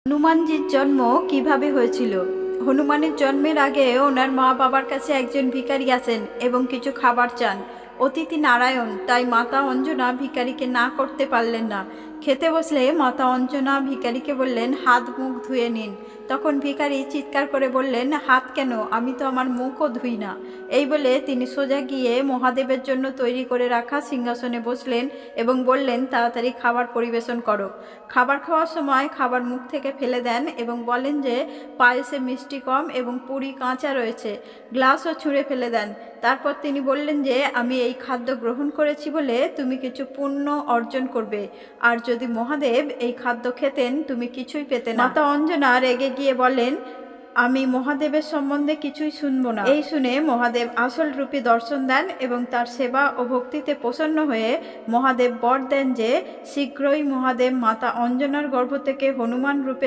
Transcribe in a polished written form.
হনুমানজির জন্ম কিভাবে হয়েছিল? হনুমানের জন্মের আগে ওনার মা বাবার কাছে একজন ভিখারি আসেন এবং কিছু খাবার চান। অতিথি নারায়ণ, তাই মাতা অঞ্জনা ভিখারিকে না করতে পারলেন না। খেতে বসলে মাতা অঞ্জনা ভিখারিকে বললেন, হাত মুখ ধুয়ে নিন। তখন ভিখারি চিৎকার করে বললেন, হাত কেন, আমি তো আমার মুখও ধুই না। এই বলে তিনি সোজা গিয়ে মহাদেবের জন্য তৈরি করে রাখা সিংহাসনে বসলেন এবং বললেন, তাড়াতাড়ি খাবার পরিবেশন করো। খাবার খাওয়ার সময় খাবার মুখ থেকে ফেলে দেন এবং বলেন যে পায়েসে মিষ্টি কম এবং পুরি কাঁচা রয়েছে। গ্লাসও ছুঁড়ে ফেলে দেন। তারপর তিনি বললেন যে আমি এই খাদ্য গ্রহণ করেছি বলে তুমি কিছু পুণ্য অর্জন করবে, আর যদি মহাদেব এই খাদ্য খেতেন তুমি কিছুই পেতে না। মাতা অঞ্জনা রেগে গিয়ে বলেন, আমি মহাদেবের সম্বন্ধে কিছুই শুনবো না। এই শুনে মহাদেব আসল রূপে দর্শন দেন এবং তার সেবা ও ভক্তিতে প্রসন্ন হয়ে মহাদেব বর দেন যে শীঘ্রই মহাদেব মাতা অঞ্জনার গর্ভ থেকে হনুমান রূপে